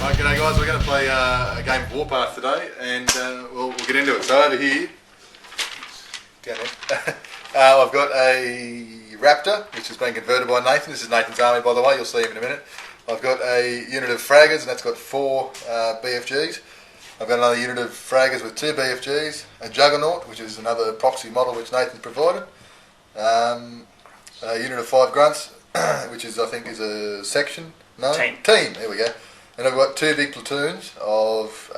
Right, g'day guys, we're going to play a game of Warpath today, and we'll get into it. So over here, I've got a Raptor, which has been converted by Nathan. This is Nathan's army, by the way, you'll see him in a minute. I've got a unit of fraggers, and that's got 4 BFGs. I've got another unit of fraggers with 2 BFGs, a Juggernaut, which is another proxy model which Nathan's provided, a unit of 5 grunts, which is, I think, is a section. No? Team, there we go. And I've got 2 big platoons of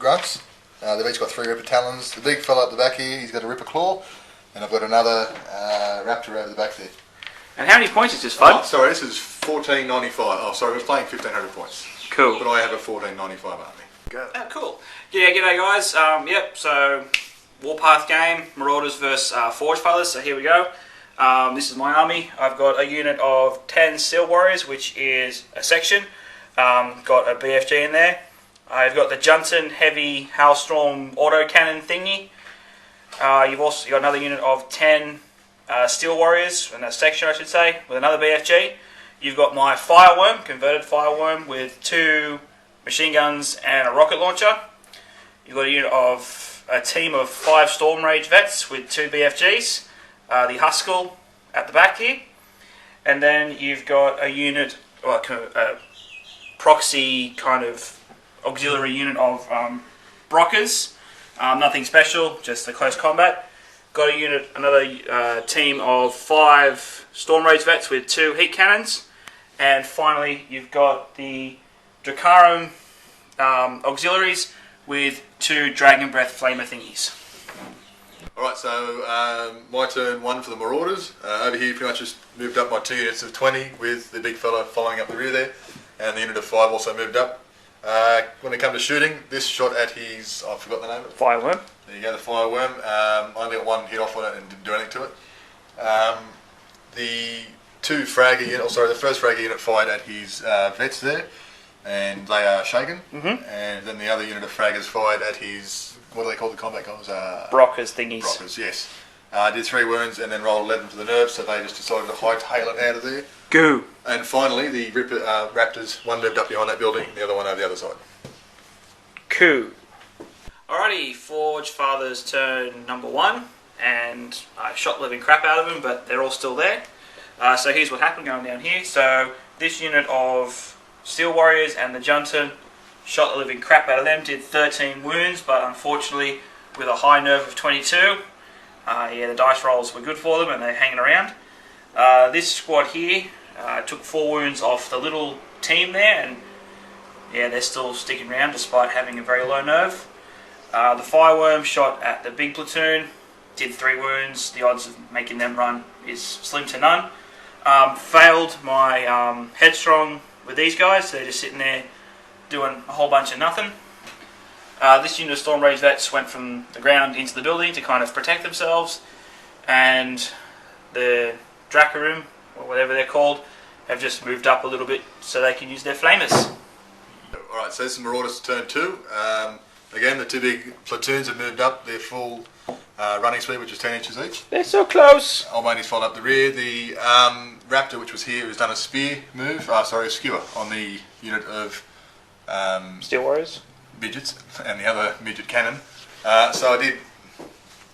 grunts. They've each got 3 Ripper Talons. The big fella at the back here, he's got a Ripper Claw, and I've got another Raptor over the back there. And how many points is this, Fud? Oh, sorry, this is 1495. Oh, sorry, I was playing 1500 points. Cool. But I have a 1495 army. Go. Oh, cool. Yeah, g'day guys. Yep, so Warpath game, Marauders versus Forge Fathers. So here we go. This is my army. I've got a unit of 10 Steel Warriors, which is a section. Got a BFG in there. I've got the Junton Heavy Hailstorm Auto Cannon thingy. You've also got another unit of 10 Steel Warriors, in a section I should say, with another BFG. You've got my Fireworm, converted Fireworm, with 2 machine guns and a rocket launcher. You've got a unit of a team of 5 Storm Rage Vets with 2 BFGs. The Huskell at the back here. And then you've got a unit, well, a proxy kind of auxiliary unit of Brockers. Nothing special, just a close combat. Got a unit, another team of 5 Storm Rage Vets with 2 heat cannons. And finally, you've got the Dracarum auxiliaries with 2 Dragon Breath Flamer thingies. Alright, so my turn 1 for the Marauders. Over here, pretty much just moved up my 2 units of 20 with the big fella following up the rear there, and the unit of 5 also moved up. When it comes to shooting, this shot at his, I forgot the name of it. Fireworm. There you go, the Fireworm. I only got 1 hit off on it and didn't do anything to it. The 2 fragger unit, the first fragger unit fired at his vets there, and they are shaken. And then the other unit of fraggers fired at his, what do they call the combat guys? Brockers thingies. Brockers, yes. Did 3 wounds and then rolled 11 for the nerves, so they just decided to hightail it out of there. Goo. And finally, the Raptors, 1 moved up behind that building, the other one over the other side. Cool. Alrighty, Forge Fathers turn number 1, and I shot living crap out of them, but they're all still there. So here's what happened going down here. So this unit of Steel Warriors and the Junton shot the living crap out of them, did 13 wounds, but unfortunately with a high nerve of 22. Yeah, the dice rolls were good for them and they're hanging around. This squad here took 4 wounds off the little team there, and yeah, they're still sticking around despite having a very low nerve. The Fireworm shot at the big platoon, did 3 wounds. The odds of making them run is slim to none. Failed my Headstrong with these guys, so they're just sitting there doing a whole bunch of nothing. This unit of Storm Rage Vets went from the ground into the building to kind of protect themselves, and the Dracarum, or whatever they're called, have just moved up a little bit so they can use their flamers. Alright, so this is Marauders turn 2. Again, the 2 big platoons have moved up their full running speed, which is 10 inches each. They're so close. Old Matey's followed up the rear. The Raptor, which was here, has done a spear move, a skewer on the unit of Steel Warriors. Midgets and the other midget cannon. So I did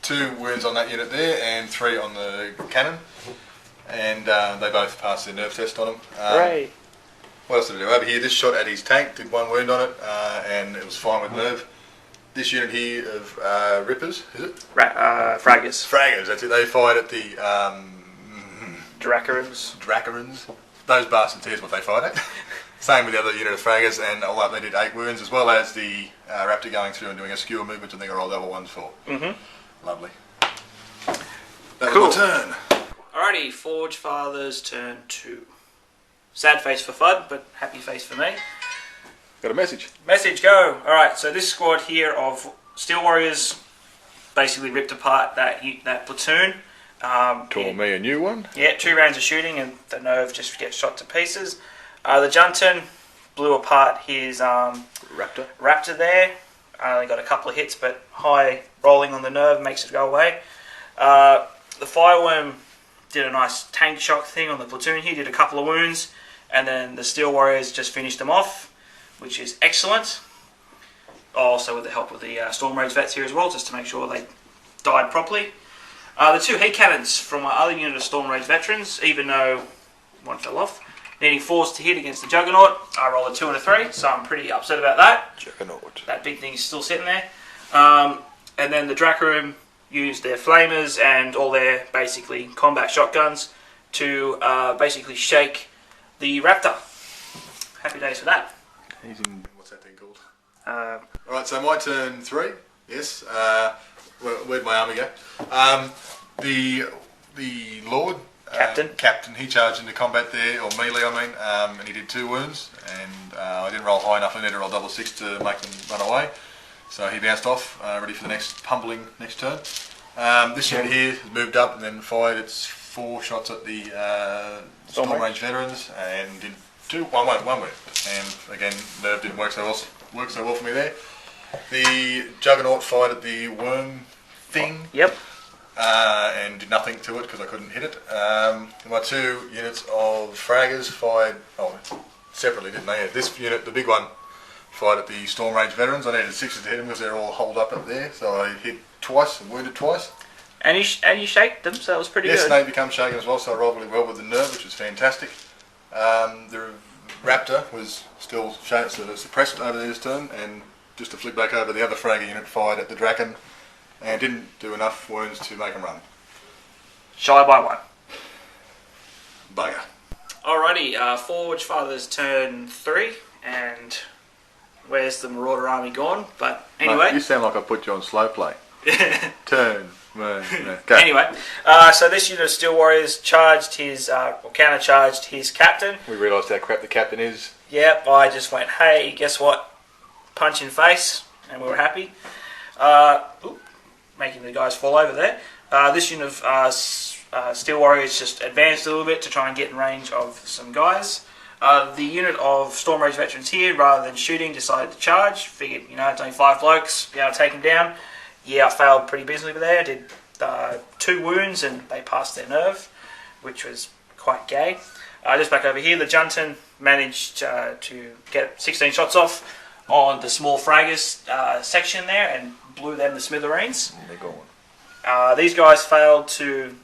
2 wounds on that unit there and 3 on the cannon, and they both passed their nerve test on them. Hooray. What else did I do? Over here, this shot at his tank, did 1 wound on it, and it was fine with nerve. This unit here of Rippers, is it? Fraggers. Fraggers, that's it. They fired at the Dracarums. Those bastards, here's what they fired at. Same with the other unit of fraggers, and all up they did 8 wounds, as well as the Raptor going through and doing a skewer movement, and they got rolled level 1s for. Lovely. That was my turn. Alrighty, Forge Fathers turn 2. Sad face for Fudd, but happy face for me. Got a message. Message, go! Alright, so this squad here of Steel Warriors basically ripped apart that platoon. Tore me a new one. Yeah, 2 rounds of shooting and the nerve just gets shot to pieces. The Junton blew apart his Raptor there. Only got a couple of hits, but high rolling on the nerve makes it go away. The Fireworm did a nice tank shock thing on the platoon here, did a couple of wounds, and then the Steel Warriors just finished them off. which is excellent. Also with the help of the Storm Rage vets here as well, just to make sure they died properly. The 2 heat cannons from my other unit of Storm Rage veterans, even though one fell off. Needing 4s to hit against the Juggernaut, I roll a 2 and a 3, so I'm pretty upset about that. Juggernaut. That big thing is still sitting there. And then the Dracarum used their flamers and all their basically combat shotguns to basically shake the Raptor. Happy days for that. He's in, what's that thing called? Alright, so my turn 3, yes. Where'd my army go? The Lord, Captain, he charged into combat there, or melee and he did 2 wounds, and I didn't roll high enough, I needed to roll double 6 to make them run away. So he bounced off, ready for the next pummeling next turn. This unit here has moved up and then fired its 4 shots at the Storm Range veterans and did one wound. And again, nerve didn't work so well for me there. The Juggernaut fired at the worm thing. Yep. And did nothing to it because I couldn't hit it. My 2 units of fraggers fired separately, didn't they? This unit, the big one, fired at the Storm Rage veterans. I needed 6s to hit them because they're all holed up there, so I hit twice and wounded twice. And you shaked them, so that was pretty good. Yes, and they become shaken as well, so I rolled really well with the nerve, which was fantastic. The Raptor was still suppressed over this turn, and just to flip back over, the other fragger unit fired at the Draken and didn't do enough wounds to make them run. Shy by 1. Bugger. Alrighty, Forge Father's turn 3, and where's the Marauder army gone? But anyway, Mate, you sound like I put you on slow play. Turn. Go. Anyway, so this unit of Steel Warriors charged his, or countercharged his captain. We realised how crap the captain is. Yep, I just went, hey, guess what? Punch in face, and we were happy. Making the guys fall over there. This unit of Steel Warriors just advanced a little bit to try and get in range of some guys. The unit of Storm Rage veterans here, rather than shooting, decided to charge. Figured, it's only 5 blokes, be able to take him down. Yeah, I failed pretty miserably there. I did 2 wounds and they passed their nerve, which was quite gay. Just back over here, the Junton managed to get 16 shots off on the small fraggers section there and blew them to smithereens. They're gone. These guys failed to,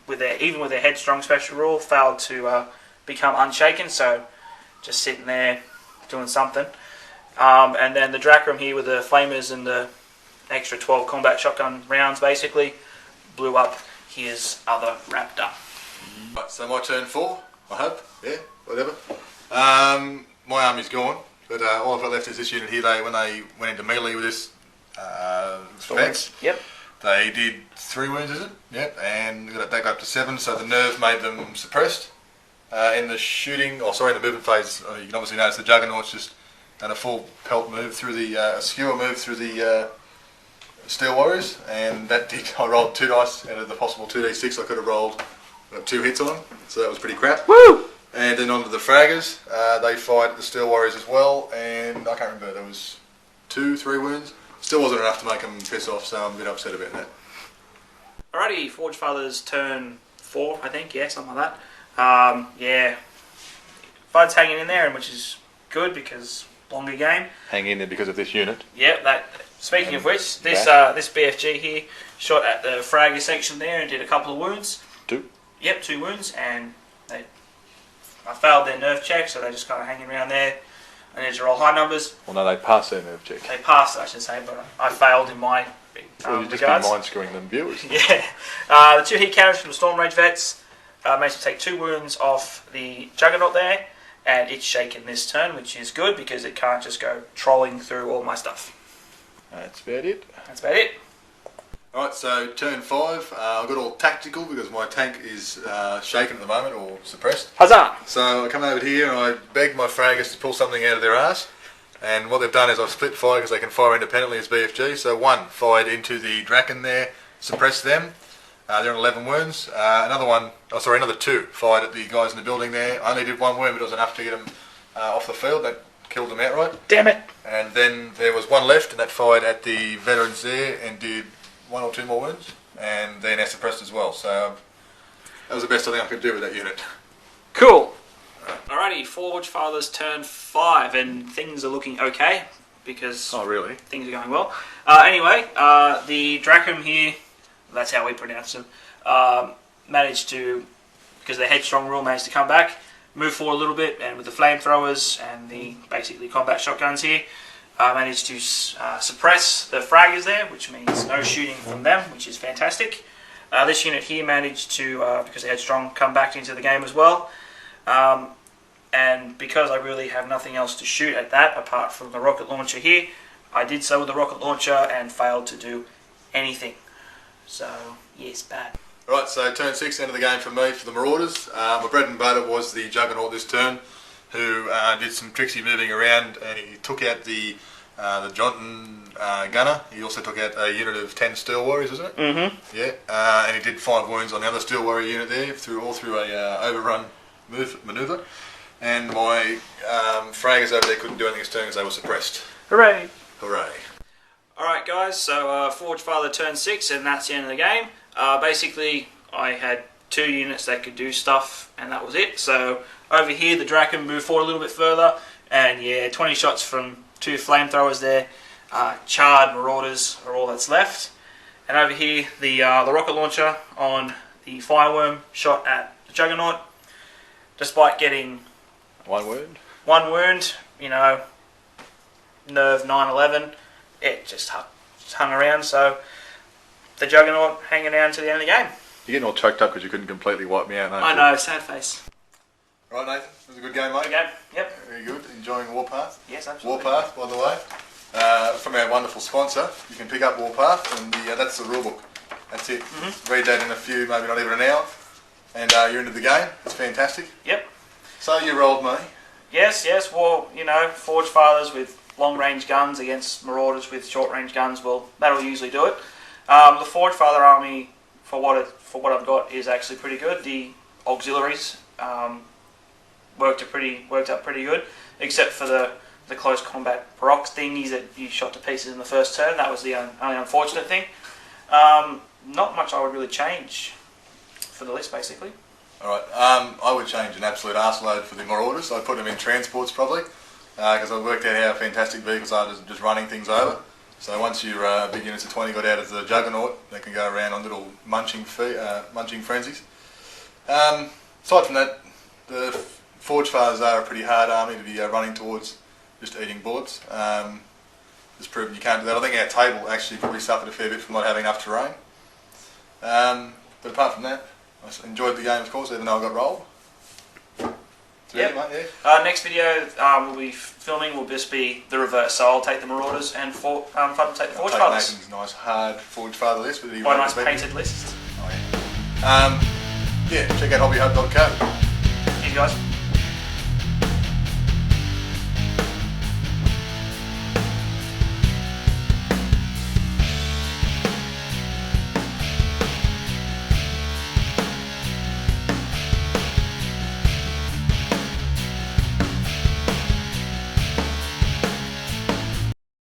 even with their headstrong special rule, failed to become unshaken, so just sitting there doing something. And then the Dracarum here with the flamers and the extra 12 combat shotgun rounds basically blew up his other Raptor. Right, so my turn 4, I hope. Yeah, whatever. My army's gone, but all I've got left is this unit here. When they went into melee with this Vex, yep, they did 3 wounds, is it? Yep, and that got up to 7, so the nerve made them suppressed. In the shooting, in the movement phase, you can obviously notice the Juggernaut's just done a full pelt move through the skewer move through the Steel Warriors, and that did. I rolled 2 dice out of the possible 2d6 I could have rolled. 2 hits on, so that was pretty crap. Woo! And then onto the fraggers, they fired the Steel Warriors as well, and I can't remember, there was 2-3 wounds. Still wasn't enough to make them piss off, so I'm a bit upset about that. Alrighty, Forge Father's turn 4, I think, yeah, something like that. Yeah, Bud's hanging in there, and which is good because longer game. Hang in there because of this unit. Yeah, that. Speaking of which, this BFG here shot at the fragger section there and did a couple of wounds. 2? Yep, 2 wounds, and I failed their nerve check, so they're just kind of hanging around there. I need to roll high numbers. Well, no, they passed their nerve check. They passed, I should say, but I failed in my well, you just regards. been mind screwing them viewers. Yeah. The 2 heat cannons from the Storm Rage vets managed to take 2 wounds off the Juggernaut there, and it's shaken this turn, which is good because it can't just go trolling through all my stuff. That's about it. That's about it. Alright, so turn 5, I got all tactical because my tank is shaken at the moment, or suppressed. Huzzah! So I come over here and I begged my fraggers to pull something out of their arse, and what they've done is I've split fire because they can fire independently as BFG, so 1 fired into the Draken there, suppressed them, they're on 11 wounds. Another 2 fired at the guys in the building there. I only did 1 wound, but it was enough to get them off the field. That killed them outright. Damn it! And then there was 1 left, and that fired at the veterans there and did 1 or 2 more wounds, and they're now suppressed as well. So that was the best I think I could do with that unit. Cool. Alrighty, Forge Fathers turn 5, and things are looking okay because really? things are going well. Anyway, the Dracum here, that's how we pronounce them, managed to, because of the headstrong rule, managed to come back, move forward a little bit, and with the flamethrowers and the basically combat shotguns here, managed to suppress the fraggers there, which means no shooting from them, which is fantastic. This unit here managed to, because they had strong, come back into the game as well. And because I really have nothing else to shoot at that apart from the rocket launcher here, I did so with the rocket launcher and failed to do anything. So, yes, bad. Right, so turn 6, end of the game for me, for the Marauders. My bread and butter was the Juggernaut this turn, who did some tricksy moving around, and he took out the Johnton gunner. He also took out a unit of 10 Steel Warriors, wasn't it? Mm-hmm. Yeah, and he did 5 wounds on the other Steel Warrior unit there, all through a overrun manoeuvre. And my fraggers over there couldn't do anything this turn because they were suppressed. Hooray! Hooray. Alright guys, so Forge Father turn 6, and that's the end of the game. Basically, I had 2 units that could do stuff, and that was it. So over here, the Dracum moved forward a little bit further, and yeah, 20 shots from 2 flamethrowers there. Charred Marauders are all that's left. And over here, the rocket launcher on the Fireworm shot at the Juggernaut. Despite getting 1 wound? 1 wound, you know, nerve 9/11, it just hung around. So the Juggernaut hanging down to the end of the game. You're getting all choked up because you couldn't completely wipe me out, aren't you? I know, sad face. Right, Nathan, it was a good game, mate. Good game, yep. Very good. Enjoying Warpath. Yes, absolutely. Warpath, by the way, from our wonderful sponsor. You can pick up Warpath, and that's the rule book. That's it. Mm-hmm. Read that in a few, maybe not even an hour, and you're into the game. It's fantastic. Yep. So you rolled me. Yes, well, you know, Forge Fathers with long-range guns against Marauders with short-range guns, well, that'll usually do it. The Forge Father army, for what I've got, is actually pretty good. The auxiliaries worked up pretty good, except for the close combat Baroque thingies that you shot to pieces in the first turn. That was the only unfortunate thing. Not much I would really change for the list, basically. Alright, I would change an absolute arseload for the Marauders. I'd put them in transports probably, because I worked out how fantastic vehicles are just running things over. So once your big units of 20 got out of the Juggernaut, they can go around on little munching frenzies. Aside from that, the Forge Fathers are a pretty hard army to be running towards, just eating bullets. It's proven you can't do that. I think our table actually probably suffered a fair bit from not having enough terrain. But apart from that, I enjoyed the game, of course, even though I got rolled. Yep. Mate, yeah. Next video we'll be filming will just be the reverse. So I'll take the Marauders and Fun take the Forge Fathers. Nathan's nice hard Forge Father list. But Quite a nice painted list. Oh, yeah. Check out hobbyhub.co. You guys.